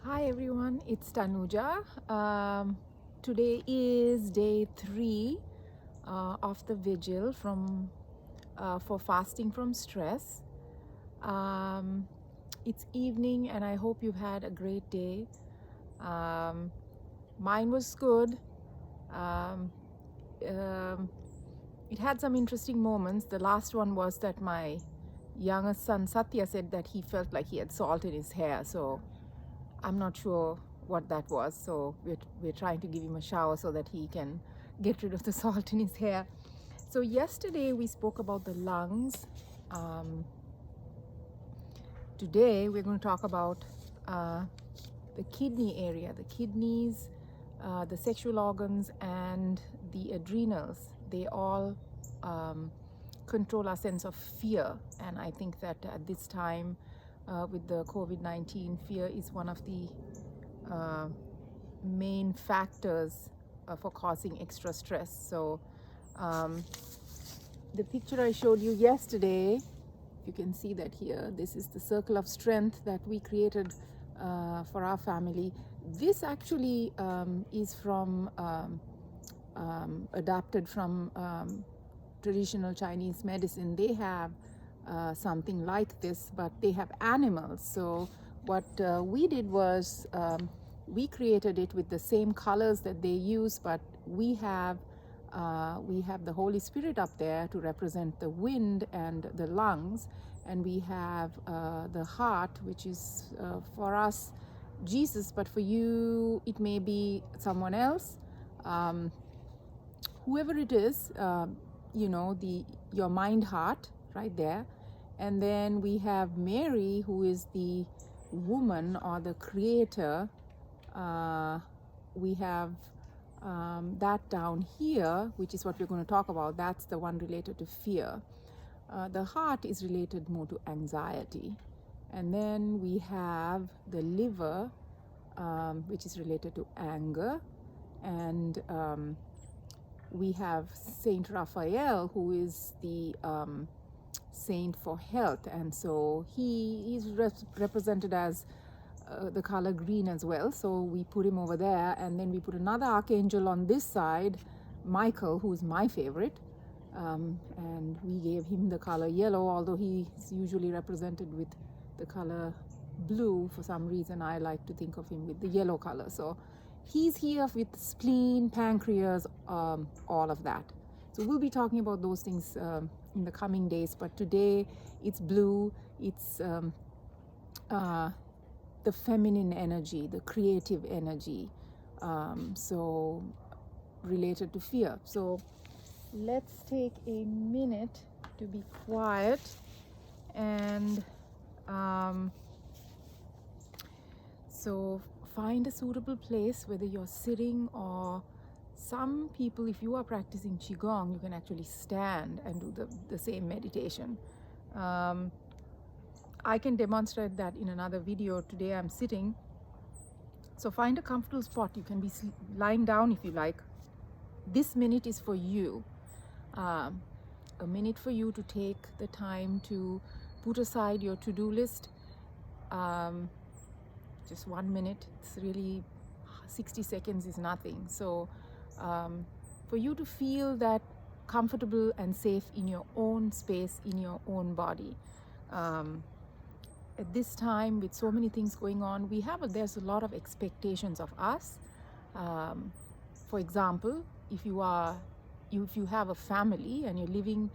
Hi everyone, it's Tanuja. Today is day 3 of the vigil for fasting from stress. Um, it's evening and I hope you've had a great day. Um, Mine was good. Um, um, it had some interesting moments. The last one was that my youngest son Satya said that he felt like he had salt in his hair. So I'm not sure what that was. So we're trying to give him a shower so that he can get rid of the salt in his hair. So yesterday we spoke about the lungs. Um, Today we're going to talk about the kidney area, the kidneys, the sexual organs, and the adrenals. They all um, control our sense of fear. And I think that at this time, with the COVID-19, fear is one of the uh, main factors for causing extra stress. So um, the picture I showed you yesterday, you can see that here, this is the circle of strength that we created for our family. This actually is from adapted from traditional Chinese medicine. They have something like this, but they have animals. So what we did was we created it with the same colors that they use, but we have the Holy Spirit up there to represent the wind and the lungs, and we have the heart, which is for us Jesus, but for you it may be someone else. Um, Whoever it is, your mind heart right there. And then we have Mary, who is the woman or the creator. We have that down here, which is what we're going to talk about. That's the one related to fear. The heart is related more to anxiety. And then we have the liver, which is related to anger. And we have Saint Raphael, who is the saint for health, and so he is represented as the color green as well. So we put him over there, and then we put another archangel on this side, Michael, who is my favorite, and we gave him the color yellow, although he is usually represented with the color blue. For some reason I like to think of him with the yellow color. So he's here with spleen, pancreas, all of that. So we'll be talking about those things in the coming days, but today it's blue. It's the feminine energy, the creative energy, so related to fear. So let's take a minute to be quiet and so find a suitable place, whether you're sitting or some people, if you are practicing Qigong, you can actually stand and do the same meditation. I can demonstrate that in another video. Today I'm sitting. So find a comfortable spot. You can be lying down if you like. This minute is for you. A minute for you to take the time to put aside your to-do list. Just 1 minute. It's really 60 seconds is nothing. So for you to feel that comfortable and safe in your own space, in your own body. At this time, with so many things going on, there's a lot of expectations of us. For example, if you have a family and you're living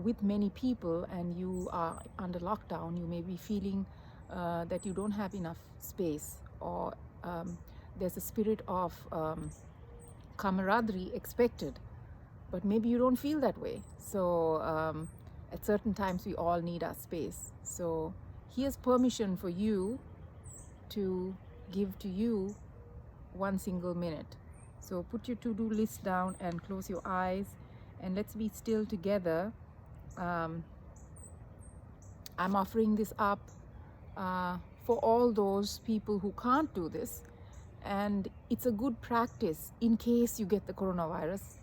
with many people and you are under lockdown, you may be feeling that you don't have enough space, or there's a spirit of camaraderie expected, but maybe you don't feel that way. So at certain times we all need our space. So here's permission for you to give to you 1 single minute. So put your to-do list down and close your eyes, and let's be still together. I'm offering this up for all those people who can't do this, and it's a good practice in case you get the coronavirus.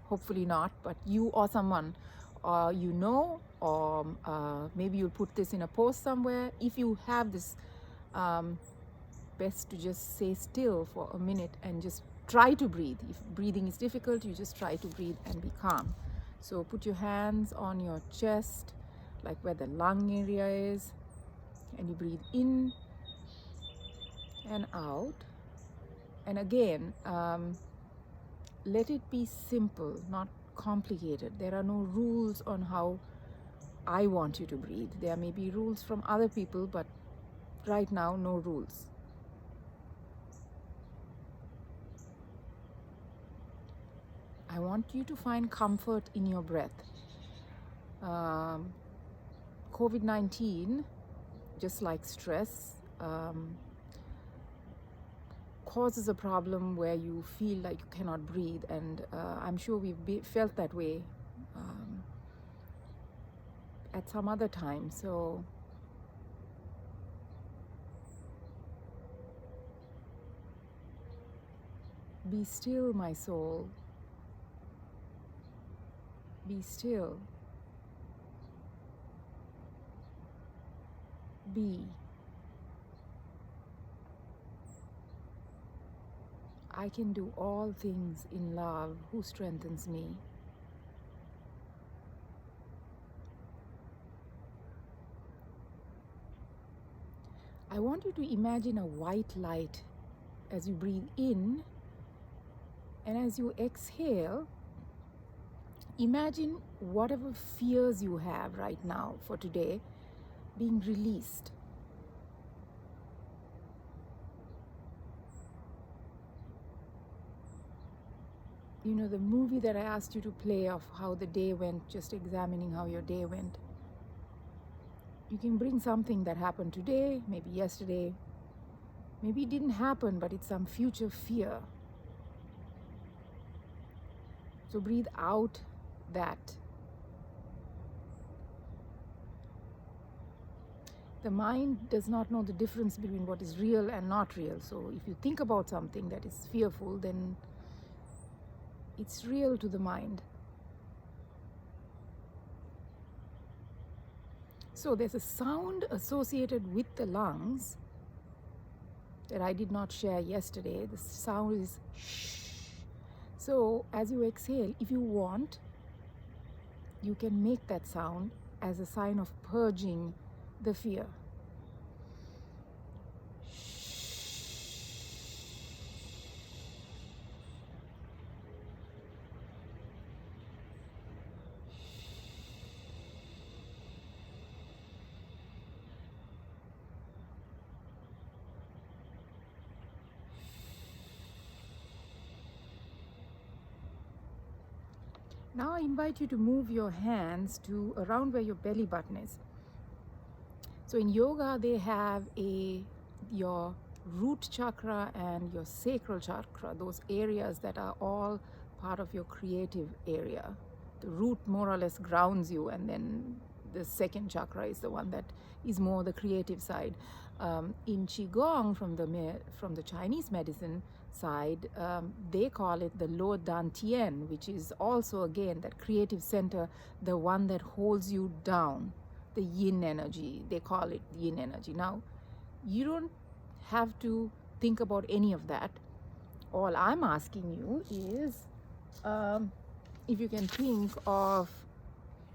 Hopefully not, but you or someone or maybe you'll put this in a post somewhere. If you have this best to just stay still for a minute and just try to breathe. If breathing is difficult, you just try to breathe and be calm. So put your hands on your chest, like where the lung area is, and you breathe in and out. And again, let it be simple, not complicated. There are no rules on how I want you to breathe. There may be rules from other people, but right now, no rules. I want you to find comfort in your breath. COVID-19, just like stress, causes a problem where you feel like you cannot breathe, and I'm sure we've felt that way at some other time. So be still, my soul. Be still. Be. I can do all things in love who strengthens me. I want you to imagine a white light as you breathe in, and as you exhale, imagine whatever fears you have right now for today being released. You know, the movie that I asked you to play of how the day went, just examining how your day went. You can bring something that happened today, maybe yesterday, maybe it didn't happen, but it's some future fear. So breathe out that. The mind does not know the difference between what is real and not real. So if you think about something that is fearful, then it's real to the mind. So there's a sound associated with the lungs that I did not share yesterday. The sound is shh. So as you exhale, if you want, you can make that sound as a sign of purging the fear. Now I invite you to move your hands to around where your belly button is. So in yoga, they have your root chakra and your sacral chakra, those areas that are all part of your creative area. The root more or less grounds you, and then the second chakra is the one that is more the creative side. In Qigong, from the Chinese medicine side, they call it the Lo Dan Tien, which is also again that creative center, the one that holds you down, the yin energy. They call it yin energy. Now, you don't have to think about any of that. All I'm asking you is if you can think of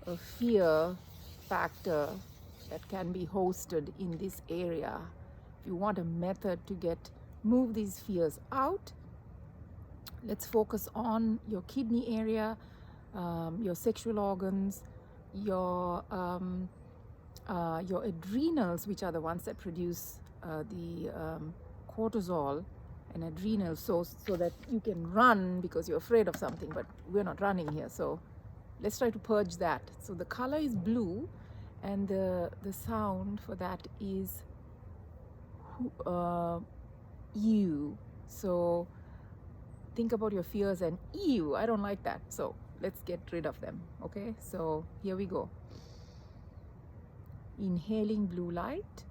a fear factor that can be hosted in this area. If you want a method to move these fears out, let's focus on your kidney area, your sexual organs, your adrenals, which are the ones that produce the cortisol and adrenals, so that you can run because you're afraid of something, but we're not running here. So let's try to purge that. So the color is blue, and the sound for that is ew. So think about your fears and ew, I don't like that. So let's get rid of them. Okay, so here we go. Inhaling blue light,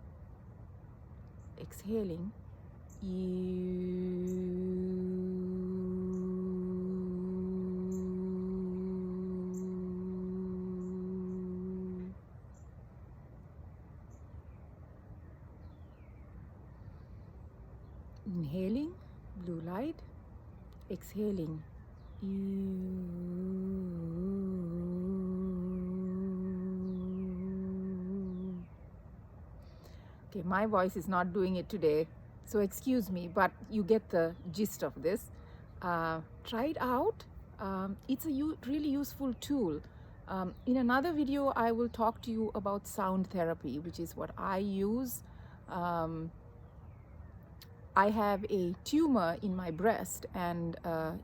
exhaling Inhaling blue light, exhaling. Okay, my voice is not doing it today, so excuse me, but you get the gist of this. Try it out. It's a really useful tool. In another video, I will talk to you about sound therapy, which is what I use. I have a tumor in my breast, and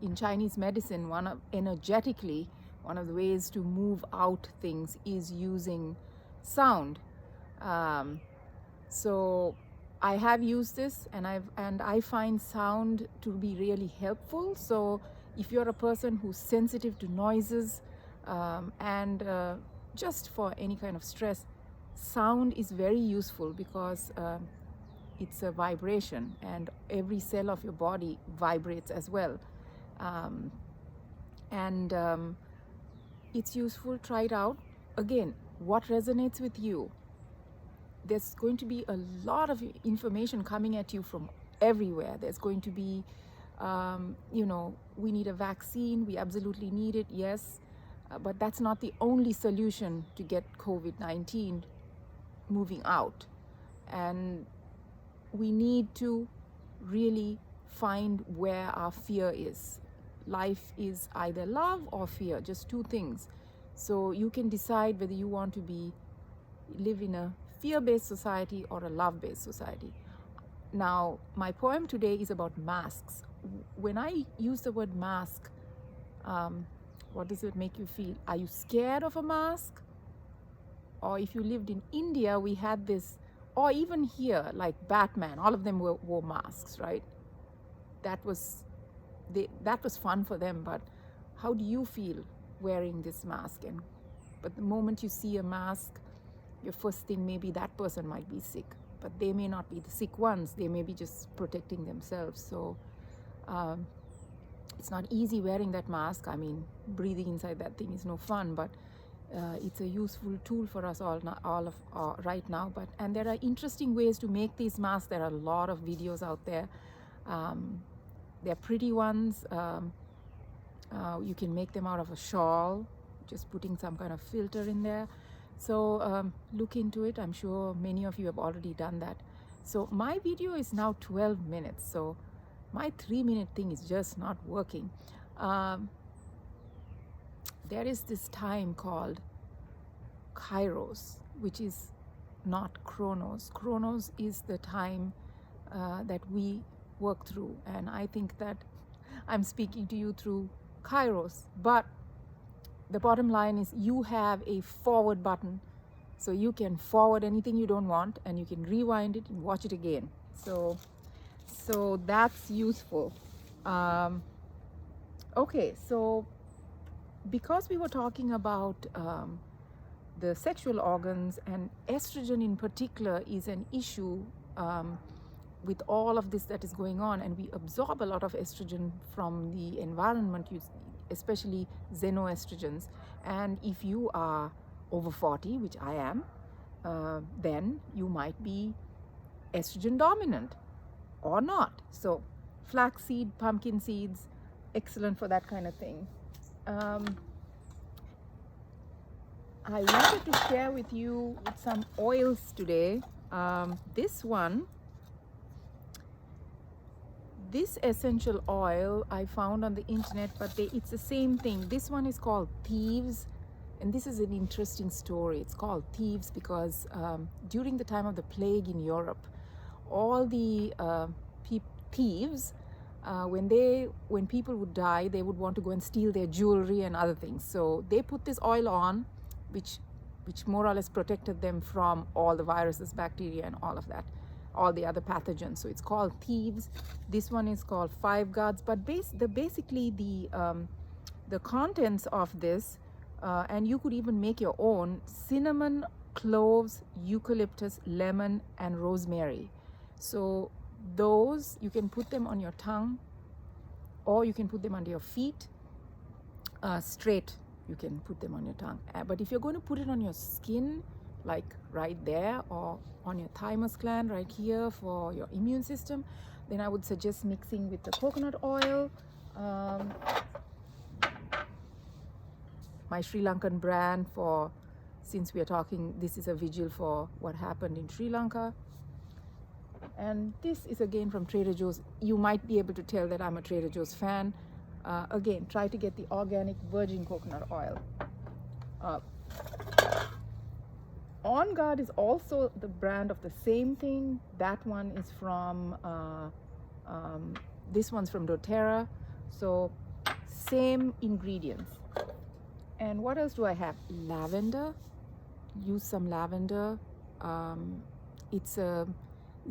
in Chinese medicine, one of the ways to move out things is using sound. So I have used this, and I find sound to be really helpful. So if you're a person who's sensitive to noises, and just for any kind of stress, sound is very useful because it's a vibration, and every cell of your body vibrates as well. It's useful. Try it out. Again, what resonates with you? There's going to be a lot of information coming at you from everywhere. There's going to be, we need a vaccine. We absolutely need it, yes. But that's not the only solution to get COVID-19 moving out. And we need to really find where our fear is. Life is either love or fear, just two things. So you can decide whether you want to live in a fear-based society or a love-based society. Now, my poem today is about masks. When I use the word mask, what does it make you feel? Are you scared of a mask? Or if you lived in India, we had this, or even here, like Batman, all of them wore masks, right? That was fun for them, but how do you feel wearing this mask? But the moment you see a mask, your first thing, maybe that person might be sick, but they may not be the sick ones. They may be just protecting themselves. So it's not easy wearing that mask. I mean, breathing inside that thing is no fun, but it's a useful tool for us all right now. And there are interesting ways to make these masks. There are a lot of videos out there. They're pretty ones. You can make them out of a shawl, just putting some kind of filter in there. So look into it. I'm sure many of you have already done that. So my video is now 12 minutes. So my 3-minute thing is just not working. There is this time called Kairos, which is not Chronos. Chronos is the time that we work through. And I think that I'm speaking to you through Kairos. But the bottom line is you have a forward button. So you can forward anything you don't want, and you can rewind it and watch it again. So that's useful. Okay, so because we were talking about the sexual organs, and estrogen in particular is an issue with all of this that is going on, and we absorb a lot of estrogen from the environment, especially xenoestrogens. And if you are over 40, which I am, then you might be estrogen dominant or not. So flaxseed, pumpkin seeds, excellent for that kind of thing. I wanted to share with you some oils today. This essential oil I found on the internet, but it's the same thing. This one is called Thieves, and this is an interesting story. It's called Thieves because during the time of the plague in Europe, all the thieves, when people would die, they would want to go and steal their jewelry and other things. So they put this oil on, which more or less protected them from all the viruses, bacteria, and all of that, all the other pathogens. So it's called Thieves. This one is called Five Guards. But basically the contents of this, and you could even make your own: cinnamon, cloves, eucalyptus, lemon, and rosemary. So those, you can put them on your tongue, or you can put them under your feet, straight. You can put them on your tongue. But if you're going to put it on your skin, like right there, or on your thymus gland right here for your immune system, then I would suggest mixing with the coconut oil. My Sri Lankan brand, for, since we are talking, this is a Vigil for what happened in Sri Lanka. And this is again from Trader Joe's. You might be able to tell that I'm a Trader Joe's fan. Again, try to get the organic virgin coconut oil. On Guard is also the brand of the same thing. That one is from, this one's from doTERRA. So same ingredients. And what else do I have? Lavender. Use some lavender. It's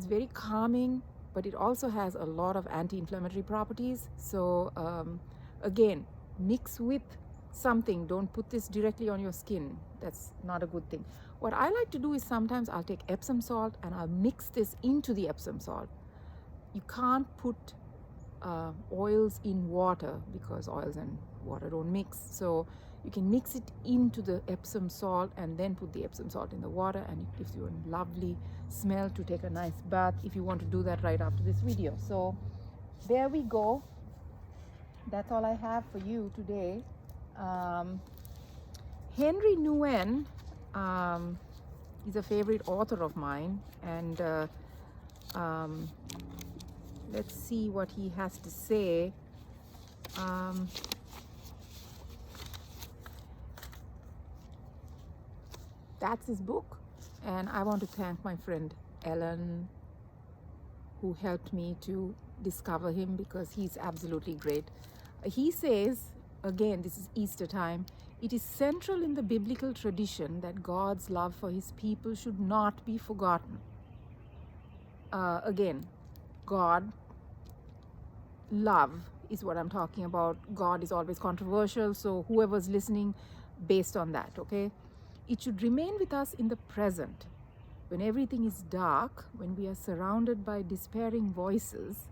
very calming, but it also has a lot of anti-inflammatory properties. So again, mix with something. Don't put this directly on your skin. That's not a good thing. What I like to do is sometimes I'll take Epsom salt and I'll mix this into the Epsom salt. You can't put oils in water because oils and water don't mix. So you can mix it into the Epsom salt and then put the Epsom salt in the water, and it gives you a lovely smell to take a nice bath if you want to do that right after this video. So there we go. That's all I have for you today. Henry Nguyen is a favorite author of mine, and let's see what he has to say. That's his book, and I want to thank my friend Ellen, who helped me to discover him, because he's absolutely great. He says, again, this is Easter time, it is central in the biblical tradition that God's love for his people should not be forgotten. Again, God, love is what I'm talking about. God is always controversial, so whoever's listening, based on that, okay? It should remain with us in the present, when everything is dark, when we are surrounded by despairing voices,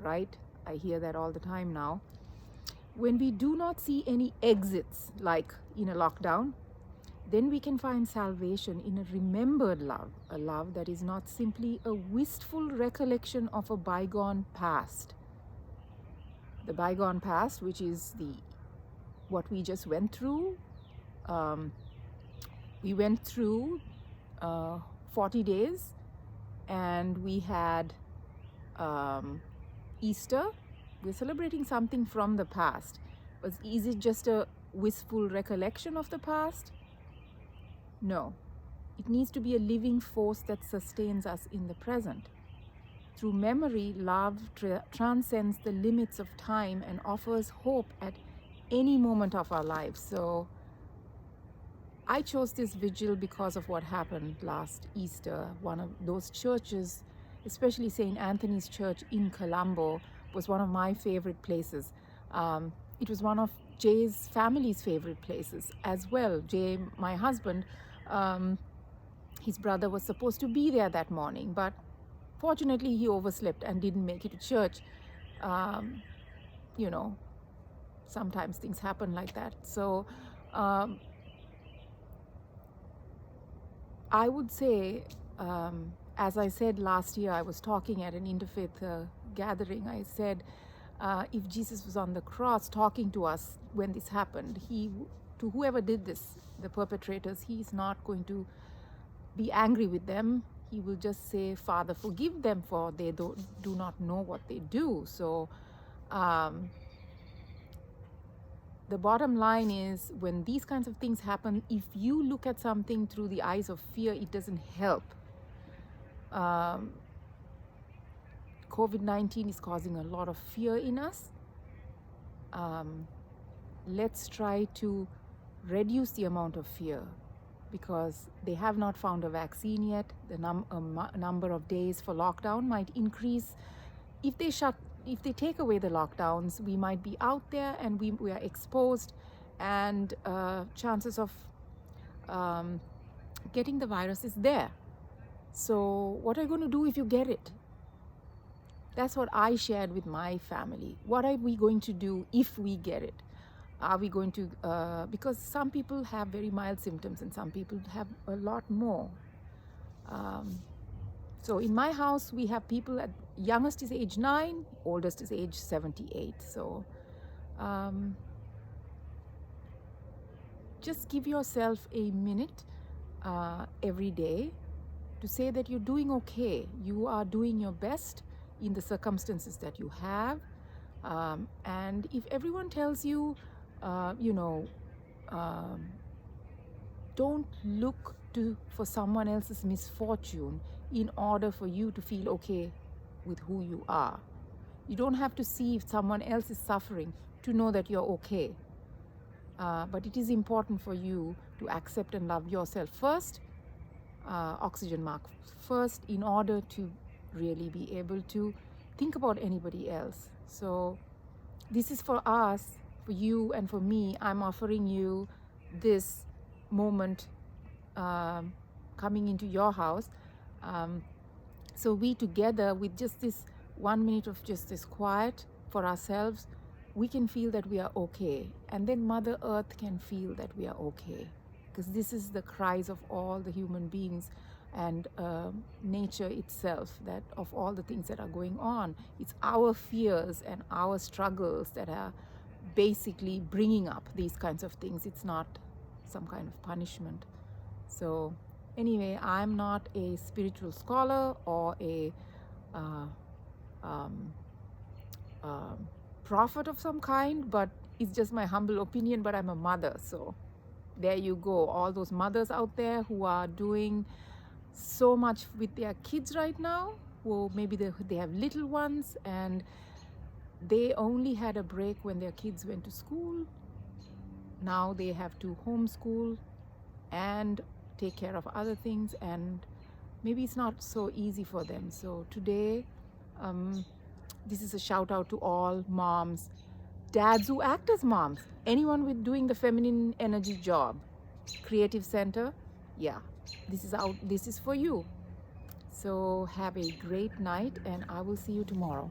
right? I hear that all the time now. When we do not see any exits, like in a lockdown, then we can find salvation in a remembered love, a love that is not simply a wistful recollection of a bygone past. The bygone past, which is what we just went through. We went through 40 days, and we had Easter. We're celebrating something from the past. But is it just a wistful recollection of the past? No. It needs to be a living force that sustains us in the present. Through memory, love transcends the limits of time and offers hope at any moment of our lives. So I chose this vigil because of what happened last Easter. One of those churches, especially St. Anthony's Church in Colombo, was one of my favorite places. It was one of Jay's family's favorite places as well. Jay, my husband, his brother was supposed to be there that morning, but fortunately he overslept and didn't make it to church. You know, sometimes things happen like that. So I would say, as I said last year, I was talking at an interfaith gathering. I said, if Jesus was on the cross talking to us when this happened, to whoever did this, the perpetrators, he's not going to be angry with them. He will just say, Father, forgive them, for they do not know what they do. So the bottom line is, when these kinds of things happen, if you look at something through the eyes of fear, it doesn't help. COVID-19 is causing a lot of fear in us. Let's try to reduce the amount of fear, because they have not found a vaccine yet. The number of days for lockdown might increase. If they take away the lockdowns, we might be out there and we are exposed, and chances of getting the virus is there. So what are you going to do if you get it? That's what I shared with my family. What are we going to do if we get it? are we going to, because some people have very mild symptoms and some people have a lot more. So in my house, we have people at youngest is age 9, oldest is age 78. So just give yourself a minute every day to say that you're doing okay. You are doing your best in the circumstances that you have. And if everyone tells you, don't look for someone else's misfortune in order for you to feel okay with who you are. You don't have to see if someone else is suffering to know that you're okay. But it is important for you to accept and love yourself first, oxygen mark first, in order to really be able to think about anybody else. So this is for us, for you and for me. I'm offering you this moment coming into your house. So we together, with just this 1 minute of just this quiet for ourselves, we can feel that we are okay. And then Mother Earth can feel that we are okay. Because this is the cries of all the human beings and nature itself, that of all the things that are going on. It's our fears and our struggles that are basically bringing up these kinds of things. It's not some kind of punishment. So anyway, I'm not a spiritual scholar or a prophet of some kind, but it's just my humble opinion. But I'm a mother, so there you go. All those mothers out there who are doing so much with their kids right now, who maybe they have little ones and they only had a break when their kids went to school. Now they have to homeschool and take care of other things, and maybe it's not so easy for them. So today, this is a shout out to all moms, dads who act as moms, anyone with doing the feminine energy job, creative center. Yeah, this is for you. So have a great night, and I will see you tomorrow.